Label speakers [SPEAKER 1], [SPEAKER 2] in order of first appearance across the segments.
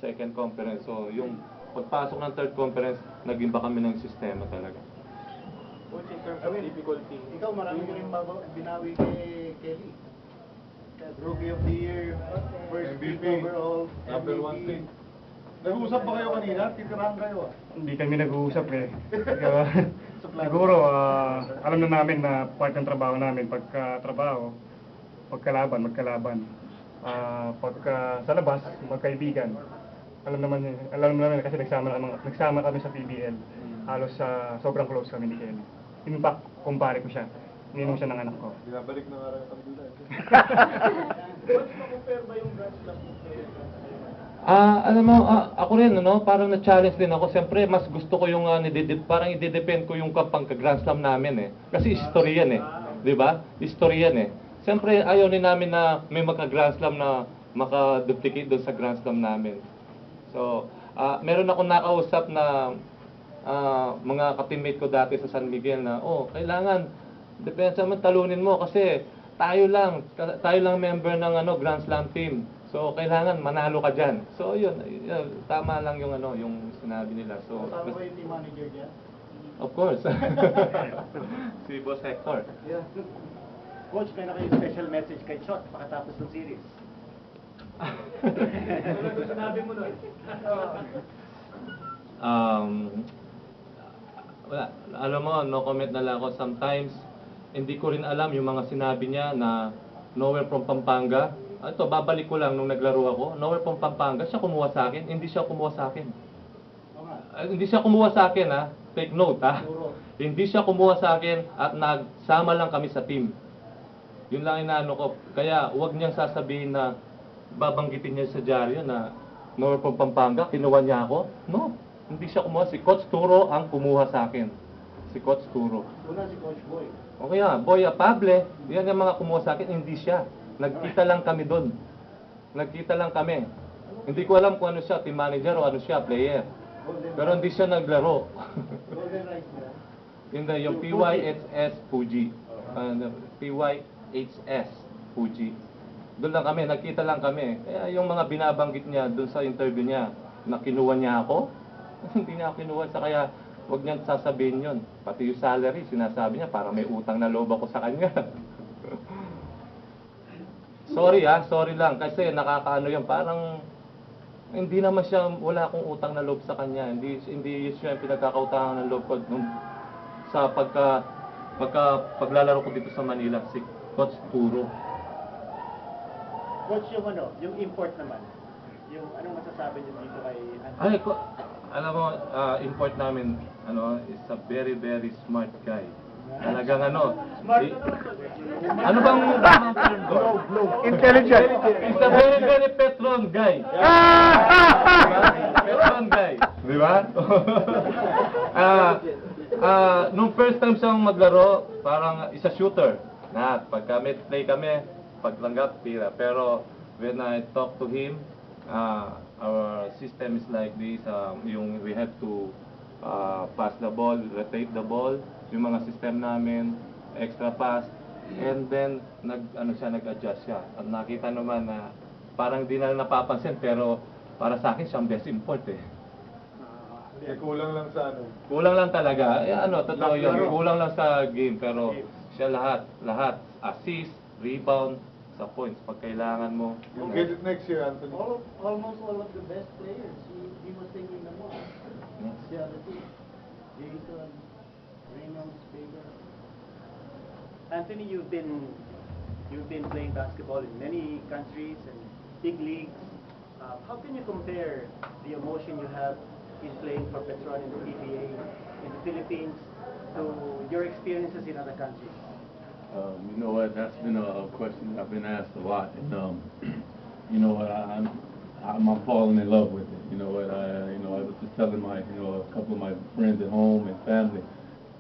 [SPEAKER 1] second conference. So yung pagpasok ng third conference, nag-iba kami ng sistema talaga.
[SPEAKER 2] Coach, in terms of difficulty,
[SPEAKER 3] Ikaw, marami ka rin binawi kay Kelly. Rookie of the Year, first pick
[SPEAKER 4] MVP,
[SPEAKER 3] overall,
[SPEAKER 4] number one
[SPEAKER 3] MVP.
[SPEAKER 4] pick. Nag-uusap ba kayo kanina? Titirahan kayo ah.
[SPEAKER 5] Hindi kami nag-uusap eh. Siguro, alam na namin na part ng trabaho namin, pagka-trabaho, pagkalaban, magkalaban. Pagka sa labas, magkaibigan. Alam naman kasi nagsama kami sa PBL. Halos sobrang close kami ni Kelly. In fact, kumpare ko siya. Ninong siya ng anak ko.
[SPEAKER 4] Binabalik na nga rin ang kandila.
[SPEAKER 2] Coach, ma-compare ba yung Grand Slam player?
[SPEAKER 1] Alam mo, ako rin, parang na-challenge din ako. Siyempre, mas gusto ko yung, parang i-depend ko yung pagka-Grand Slam namin eh. Kasi history yan eh. Di ba? History yan eh. Siyempre, ayaw din namin na may magka-Grand Slam na maka-duplicate doon sa Grand Slam namin. So, meron akong nakausap na mga ka-teammate ko dati sa San Miguel na, kailangan, depensa mo, talunin mo kasi tayo lang member ng Grand Slam team. So, kailangan manalo ka dyan. So, yun, tama lang yung yung sinabi nila. So,
[SPEAKER 3] Kasama ba yung team manager niya?
[SPEAKER 1] of course. Si Boss Hector.
[SPEAKER 3] Yeah. Coach, may na kayo special message kay Chot pakatapos ng series.
[SPEAKER 2] Ano sinabi mo nun?
[SPEAKER 1] Wala. Alam mo, no comment na lang ako. Sometimes, hindi ko rin alam yung mga sinabi niya na nowhere from Pampanga. Ito, babalik ko lang nung naglaro ako. Nowhere from Pampanga, siya kumuha sa akin. Hindi siya kumuha sa akin. Hindi siya kumuha sa akin, ha? Take note, ha? Hindi siya kumuha sa akin at nagsama lang kami sa team. Yun lang inaano ko. Kaya, huwag niyang sasabihin na babanggitin niya sa dyaryo na nowhere from Pampanga, kinuha niya ako. No, hindi siya kumuha. Si Coach Turo ang kumuha sa akin. Si Coach Turo.
[SPEAKER 3] Una si Coach Boy.
[SPEAKER 1] Okay Boy Apable, yan yung mga kumuha sa akin, hindi siya. Nagkita lang kami doon. Nagkita lang kami. Hindi ko alam kung ano siya, team manager o ano siya, player. Pero hindi siya naglaro.
[SPEAKER 3] Golden Rice na.
[SPEAKER 1] Hindi, yung PYHS Fuji. PYHS Fuji. Doon lang kami, nagkita lang kami. Kaya yung mga binabanggit niya doon sa interview niya, na kinuha niya ako, hindi niya ako kinuha. Sa kaya, huwag niyang sasabihin yun. Pati yung salary, sinasabi niya, parang may utang na loob ako sa kanya. Sorry lang. Kasi nakakaano yun, parang hindi naman siya, wala akong utang na loob sa kanya. Hindi siya yung pinagkakautangan ng loob ko sa paglalaro ko dito sa Manila, si Coach Turo.
[SPEAKER 3] Coach, yung import naman. Yung anong masasabi niyo dito kay
[SPEAKER 1] Ay, alam mo, import namin, is a very, very smart guy. Talagang ano bang tamang term ko?
[SPEAKER 5] Intelligent.
[SPEAKER 1] He's a very, very Petron guy. Petron guy. Di ba? Nung first time siyang maglaro, parang isa shooter. Pagka may play kami, paglanggap, tira. Pero when I talk to him, our system is like this, we have to pass the ball, rotate the ball, yung mga system namin, extra pass, and then nag-adjust siya. At nakita naman na parang di na napapansin, pero para sa akin siyang best import eh.
[SPEAKER 4] Kulang lang sa ano.
[SPEAKER 1] Kulang lang talaga. Totoo yun. Kulang lang sa game, pero siya lahat. Assist, rebound, sa points, pag kailangan mo.
[SPEAKER 4] You'll get it next year, Anthony.
[SPEAKER 3] Almost all of the best players. He was taking them all. The other two. Jason, Reynolds, Faber.
[SPEAKER 6] Anthony, you've been playing basketball in many countries and big leagues. How can you compare the emotion you have in playing for Petron in the PBA in the Philippines to your experiences in other countries?
[SPEAKER 7] You know what? That's been a question I've been asked a lot, and you know what? I'm falling in love with it. You know what? I was just telling a couple of my friends at home and family.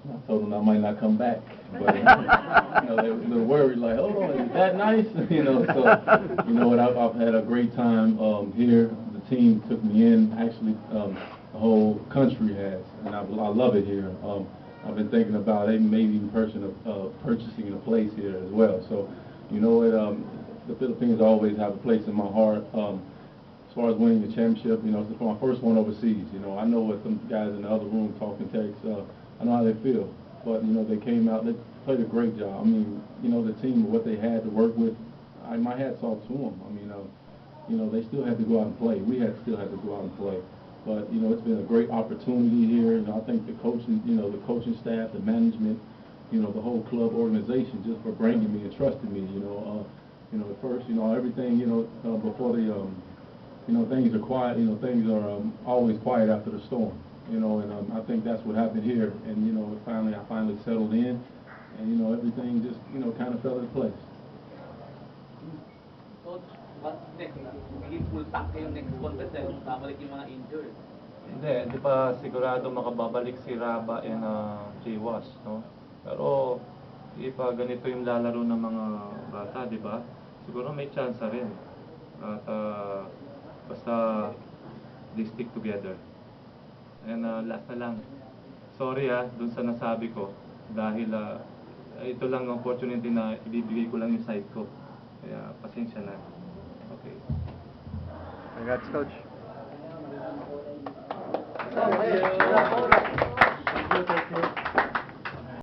[SPEAKER 7] I told them I might not come back, but they were a little worried, like, oh, is that nice? So you know what? I've had a great time here. The team took me in. Actually, the whole country has, and I love it here. I've been thinking about maybe even purchasing a place here as well. So, you know what? The Philippines always have a place in my heart. as far as winning the championship, you know, it's my first one overseas. You know, I know what some guys in the other room talking text. I know how they feel, but you know, they came out, they played a great job. I mean, you know, the team, what they had to work with, my hat's off to them. I mean, you know, they still had to go out and play. We still had to go out and play. But you know, it's been a great opportunity here, and I think the coaching, you know, the coaching staff, the management, you know, the whole club organization, just for bringing me and trusting me. You know, at first, you know, everything, you know, before the, you know, things are quiet. You know, things are always quiet after the storm. You know, and I think that's what happened here. And you know, I finally settled in, and you know, everything just, you know, kind of fell into place.
[SPEAKER 8] Coach, what's next? Magiging full pack kayo next contest babalik yung mga injured.
[SPEAKER 1] Hindi pa sigurado makababalik si Raba and J-Was, no? Pero pa ganito yung lalaro ng mga bata, di ba? Siguro may chance rin. At basta they stick together. And last na lang, sorry dun sa nasabi ko, dahil ito lang ang opportunity na ibibigay ko lang yung side ko. Kaya pasensya na. Okay.
[SPEAKER 5] Congrats, Coach.
[SPEAKER 8] Thank you.